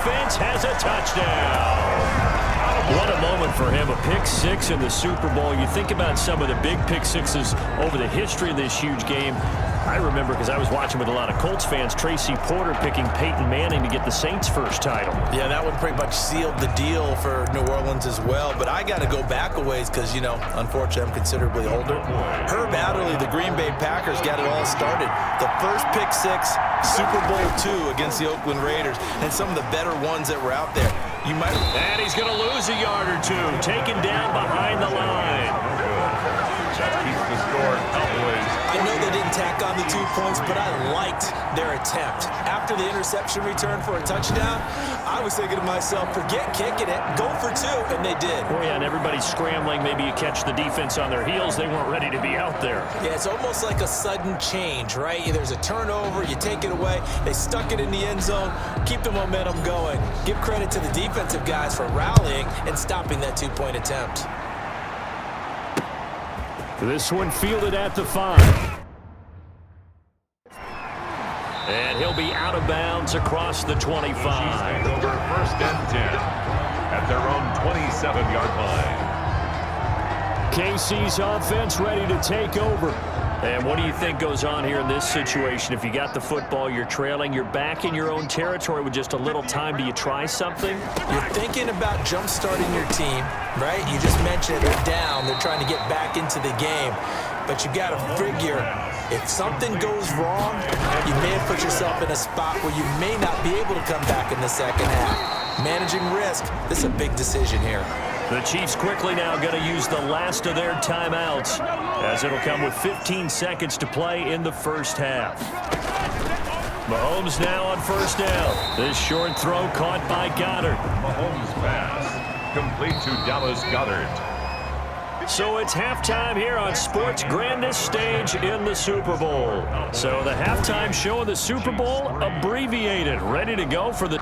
defense has a touchdown. What a moment for him, a pick six in the Super Bowl. You think about some of the big pick sixes over the history of this huge game. I remember, because I was watching with a lot of Colts fans, Tracy Porter picking Peyton Manning to get the Saints' first title. Yeah, that one pretty much sealed the deal for New Orleans as well. But I got to go back a ways because, you know, unfortunately I'm considerably older. Herb Adderley, the Green Bay Packers, got it all started. The first pick six, Super Bowl II against the Oakland Raiders, and some of the better ones that were out there. And he's going to lose a yard or two, taken down behind the line. That keeps the score Cowboys. I know they didn't tack on the 2 points, but I liked their attempt. After the interception return for a touchdown, I was thinking to myself, forget kicking it, go for two, and they did. Oh, yeah, and everybody's scrambling. Maybe you catch the defense on their heels. They weren't ready to be out there. Yeah, it's almost like a sudden change, right? There's a turnover, you take it away, they stuck it in the end zone, keep the momentum going. Give credit to the defensive guys for rallying and stopping that 2-point attempt. This one fielded at the 5. And he'll be out of bounds across the 25. Over 1st and 10 at their own 27-yard line. KC's offense ready to take over. And what do you think goes on here in this situation? If you got the football, you're trailing, you're back in your own territory with just a little time. Do you try something? You're thinking about jump-starting your team, right? You just mentioned they're down. They're trying to get back into the game. But you got to figure, if something goes wrong, you may have put yourself in a spot where you may not be able to come back in the second half. Managing risk, this is a big decision here. The Chiefs quickly now going to use the last of their timeouts, as it'll come with 15 seconds to play in the first half. Mahomes now on first down. This short throw caught by Goddard. Mahomes pass complete to Dallas Goedert. So it's halftime here on sports' grandest stage in the Super Bowl. So the halftime show of the Super Bowl abbreviated, ready to go for the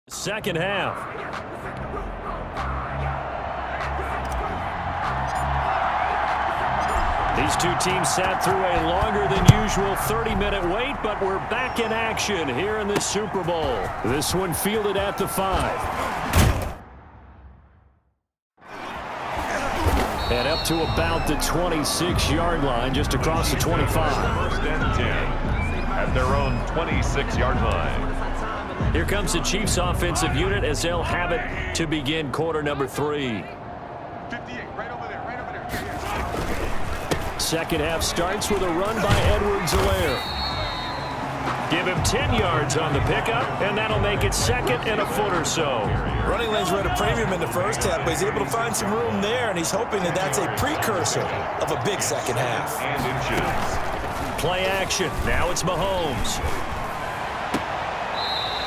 second half. These two teams sat through a longer than usual 30-minute wait, but we're back in action here in this Super Bowl. This one fielded at the 5. And up to about the 26-yard line, just across the 25. 1st and 10 at their own 26-yard line. Here comes the Chiefs offensive unit as they'll have it to begin quarter number 3. Second half starts with a run by Edwards-Helaire. Give him 10 yards on the pickup, and that'll make it second and a foot or so. Running lanes were at a premium in the first half, but he's able to find some room there, and he's hoping that that's a precursor of a big second half. And inches. Play action. Now it's Mahomes.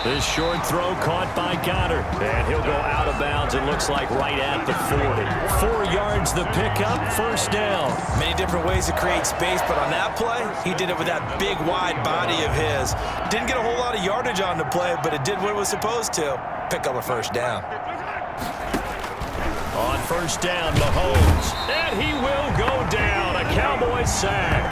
This short throw caught by Goddard. And he'll go out of bounds, it looks like, right at the 40. 4 yards the pickup, first down. Many different ways to create space, but on that play, he did it with that big, wide body of his. Didn't get a whole lot of yardage on the play, but it did what it was supposed to. Pick up a first down. On first down, Mahomes. And he will go down. A Cowboys sack.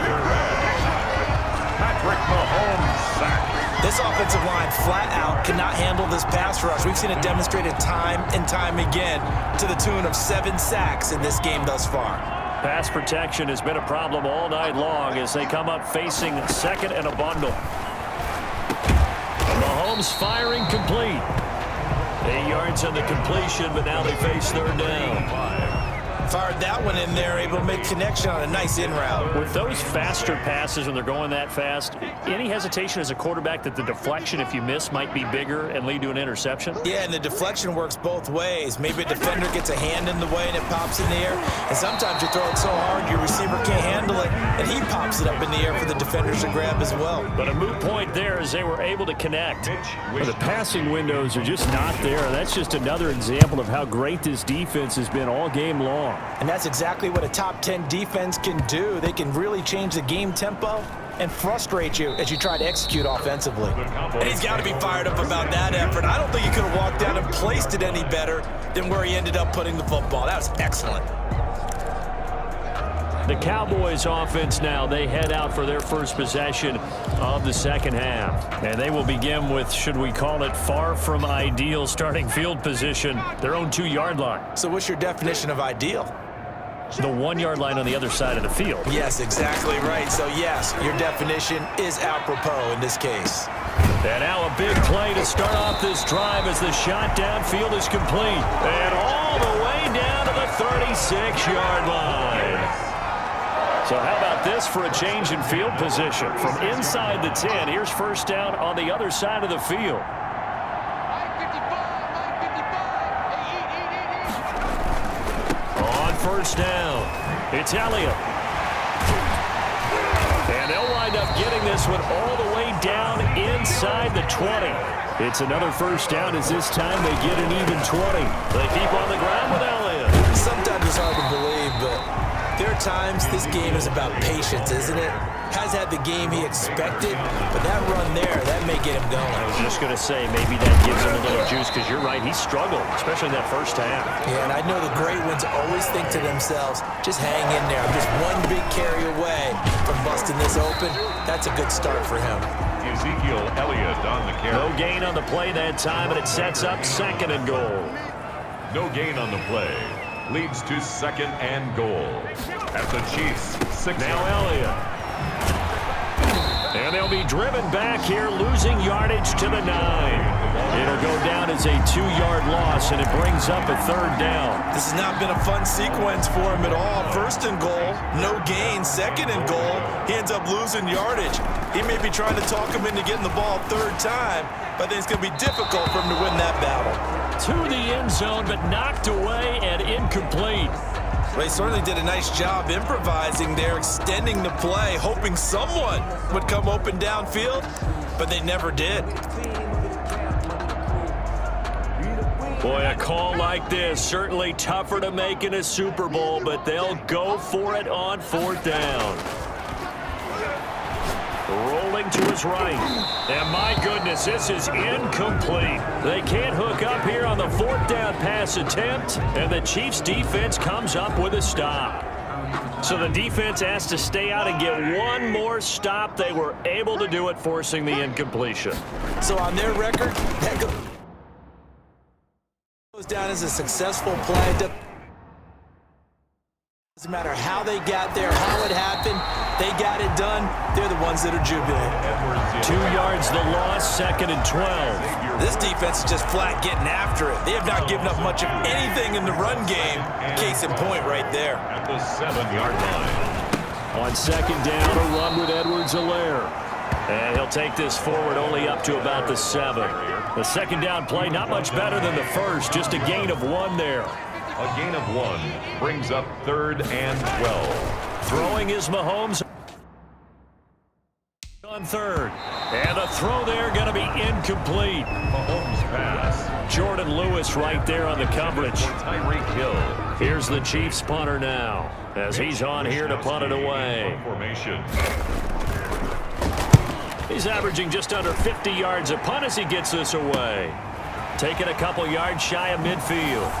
Patrick Mahomes sack. This offensive line flat out cannot handle this pass rush. We've seen it demonstrated time and time again to the tune of 7 sacks in this game thus far. Pass protection has been a problem all night long as they come up facing second and a bundle. Mahomes firing complete. 8 yards on the completion, but now they face third down. Fired that one in there, able to make connection on a nice in route. With those faster passes when they're going that fast, any hesitation as a quarterback that the deflection, if you miss, might be bigger and lead to an interception? Yeah, and the deflection works both ways. Maybe a defender gets a hand in the way and it pops in the air, and sometimes you throw it so hard your receiver can't handle it, and he pops it up in the air for the defenders to grab as well. But a moot point there as they were able to connect. But the passing windows are just not there. That's just another example of how great this defense has been all game long. And that's exactly what a top 10 defense can do. They can really change the game tempo and frustrate you as you try to execute offensively. And he's got to be fired up about that effort. I don't think he could have walked down and placed it any better than where he ended up putting the football. That was excellent. The Cowboys offense now, they head out for their first possession of the second half. And they will begin with, should we call it, far from ideal starting field position, their own 2-yard line. So what's your definition of ideal? The 1-yard line on the other side of the field. Yes, exactly right. So yes, your definition is apropos in this case. And now a big play to start off this drive as the shot downfield is complete. And all the way down to the 36-yard line. So how about this for a change in field position? From inside the 10, here's first down on the other side of the field. On first down, it's Elliott. And they'll wind up getting this one all the way down inside the 20. It's another first down as this time they get an even 20. They keep on the ground with Elliott. Sometimes it's hard to believe, but there are times this game is about patience, isn't it? Has had the game he expected, but that run there, that may get him going. I was just going to say, maybe that gives him a little juice, because you're right, he struggled, especially in that first half. Yeah, and I know the great ones always think to themselves, just hang in there. I'm just one big carry away from busting this open. That's a good start for him. Ezekiel Elliott on the carry. No gain on the play that time, and it sets up second and goal. No gain on the play. Leads to second and goal. At the Chiefs, 6. Now Elliott. And they'll be driven back here, losing yardage to the 9. It'll go down as a 2-yard loss, and it brings up a third down. This has not been a fun sequence for him at all. First and goal, no gain. Second and goal, he ends up losing yardage. He may be trying to talk him into getting the ball third time, but I think it's going to be difficult for him to win that battle. To the end zone, but knocked away and incomplete. They certainly did a nice job improvising there, extending the play, hoping someone would come open downfield, but they never did. Boy, a call like this, certainly tougher to make in a Super Bowl, but they'll go for it on fourth down. Rolling to his right. And my goodness, this is incomplete. They can't hook up here on the fourth down pass attempt, and the Chiefs defense comes up with a stop. So the defense has to stay out and get one more stop. They were able to do it, forcing the incompletion. So on their record, that goes down as a successful play. Doesn't matter how they got there, how it happened, they got it done. They're the ones that are jubilant. 2 yards the loss, second and 12. This defense is just flat getting after it. They have not given up much of anything in the run game. Case in point right there. At the 7-yard line. On second down, a run with Edwards-Helaire. And he'll take this forward only up to about the 7. The second down play, not much better than the first, just a gain of 1 there. A gain of 1 brings up 3rd and 12. Throwing is Mahomes on third. And the throw there going to be incomplete. Mahomes pass. Jordan Lewis right there on the coverage. Tyreek Hill. Here's the Chiefs punter now as he's on here to punt it away. Formation. He's averaging just under 50 yards a punt as he gets this away. Taking a couple yards shy of midfield.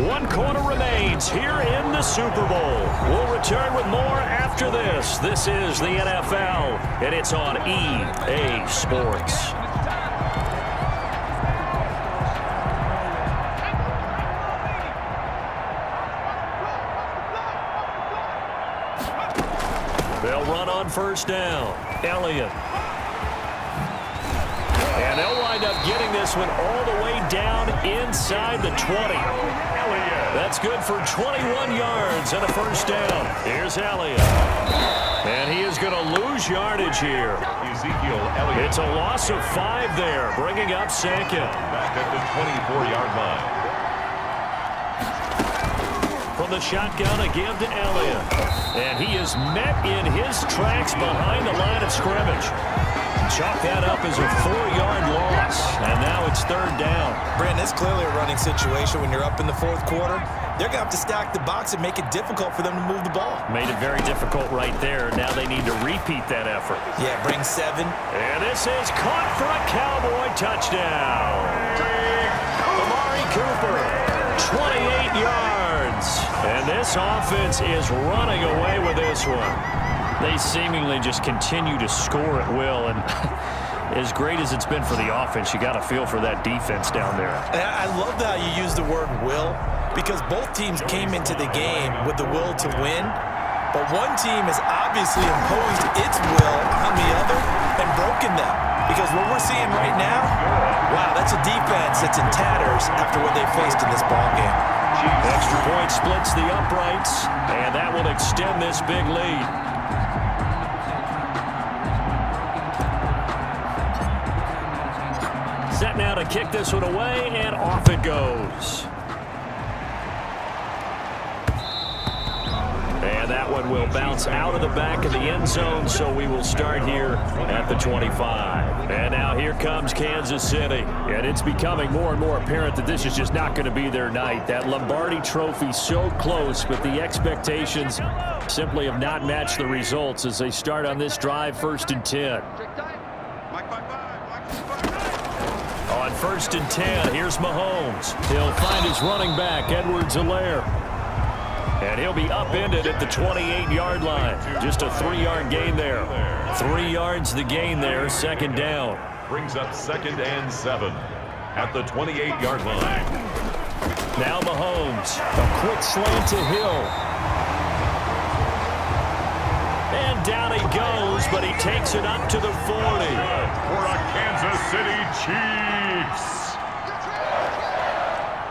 One quarter remains here in the Super Bowl. We'll return with more after this. This is the NFL, and it's on EA Sports. They'll run on first down. Elliott. And they'll wind up getting this one all the way down inside the 20. That's good for 21 yards and a first down. Here's Elliott. And he is going to lose yardage here. Ezekiel Elliott. It's a loss of 5 there, bringing up second. Back at the 24-yard line. From the shotgun, a give to Elliott. And he is met in his tracks behind the line of scrimmage. Chalk that up as a 4-yard loss. And now it's third down. Brandon, it's clearly a running situation when you're up in the fourth quarter. They're going to have to stack the box and make it difficult for them to move the ball. Made it very difficult right there. Now they need to repeat that effort. Yeah, bring 7. And this is caught for a Cowboy touchdown. Amari Cooper, 28 yards. And this offense is running away with this one. They seemingly just continue to score at will, and as great as it's been for the offense, you got to feel for that defense down there. I love how you use the word will, because both teams came into the game with the will to win, but one team has obviously imposed its will on the other and broken them. Because what we're seeing right now, wow, that's a defense that's in tatters after what they faced in this ballgame. Extra point splits the uprights, and that will extend this big lead. Set now to kick this one away, and off it goes. And that one will bounce out of the back of the end zone, so we will start here at the 25. And now here comes Kansas City. And it's becoming more and more apparent that this is just not going to be their night. That Lombardi trophy so close, but the expectations simply have not matched the results as they start on this drive, 1st and 10. On 1st and 10, here's Mahomes. He'll find his running back, Edwards-Helaire. And he'll be upended at the 28-yard line. Just a 3-yard gain there. 3 yards the gain there, 2nd down. Brings up 2nd and 7 at the 28-yard line. Now Mahomes. A quick slant to Hill. And down he goes, but he takes it up to the 40. For a Kansas City Chiefs.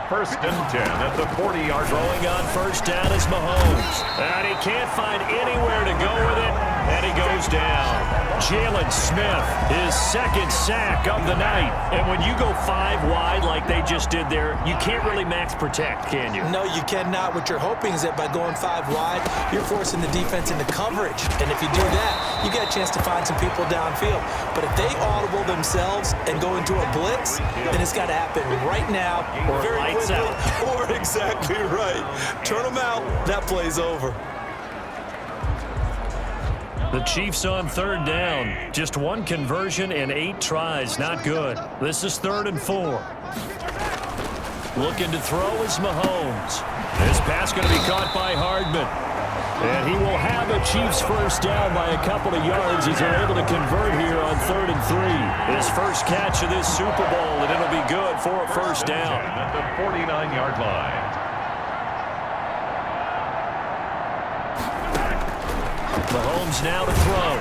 1st and 10 at the 40-yard line. Throwing on 1st down is Mahomes. And he can't find anywhere to go with it, and he goes down. Jalen Smith, his 2nd sack of the night. And when you go 5 wide like they just did there, you can't really max protect, can you? No, you cannot. What you're hoping is that by going 5 wide, you're forcing the defense into coverage. And if you do that, you get a chance to find some people downfield. But if they audible themselves and go into a blitz, then it's got to happen right now. Or very lights quickly, out. Or exactly right. Turn them out. That play's over. The Chiefs on 3rd down. Just 1 conversion in 8 tries. Not good. This is 3rd and 4. Looking to throw is Mahomes. This pass going to be caught by Hardman. And he will have a Chiefs 1st down by a couple of yards as they're able to convert here on 3rd and 3. His first catch of this Super Bowl, and it'll be good for a 1st down. At the 49-yard line. Mahomes now to throw.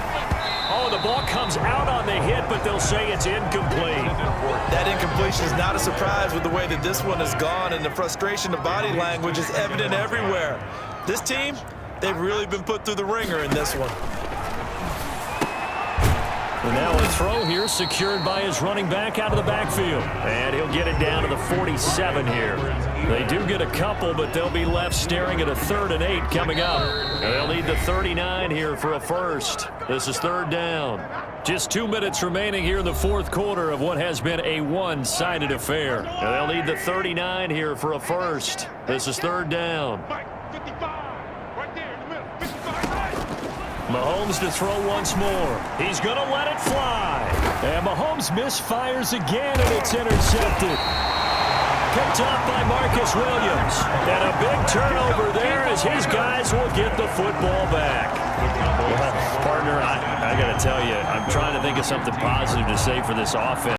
Oh, the ball comes out on the hit, but they'll say it's incomplete. That incompletion is not a surprise with the way that this one has gone, and the frustration of body language is evident everywhere. This team, they've really been put through the ringer in this one. And now a throw here secured by his running back out of the backfield. And he'll get it down to the 47 here. They do get a couple, but they'll be left staring at a 3rd and 8 coming up. And they'll need the 39 here for a 1st. This is 3rd down. Just 2 minutes remaining here in the 4th quarter of what has been a one-sided affair. And they'll need the 39 here for a 1st. This is 3rd down. Mahomes to throw once more. He's going to let it fly. And Mahomes misfires again, and it's intercepted. picked up by Marcus Williams. And a big turnover there as his guys will get the football back. Well, partner, I got to tell you, I'm trying to think of something positive to say for this offense.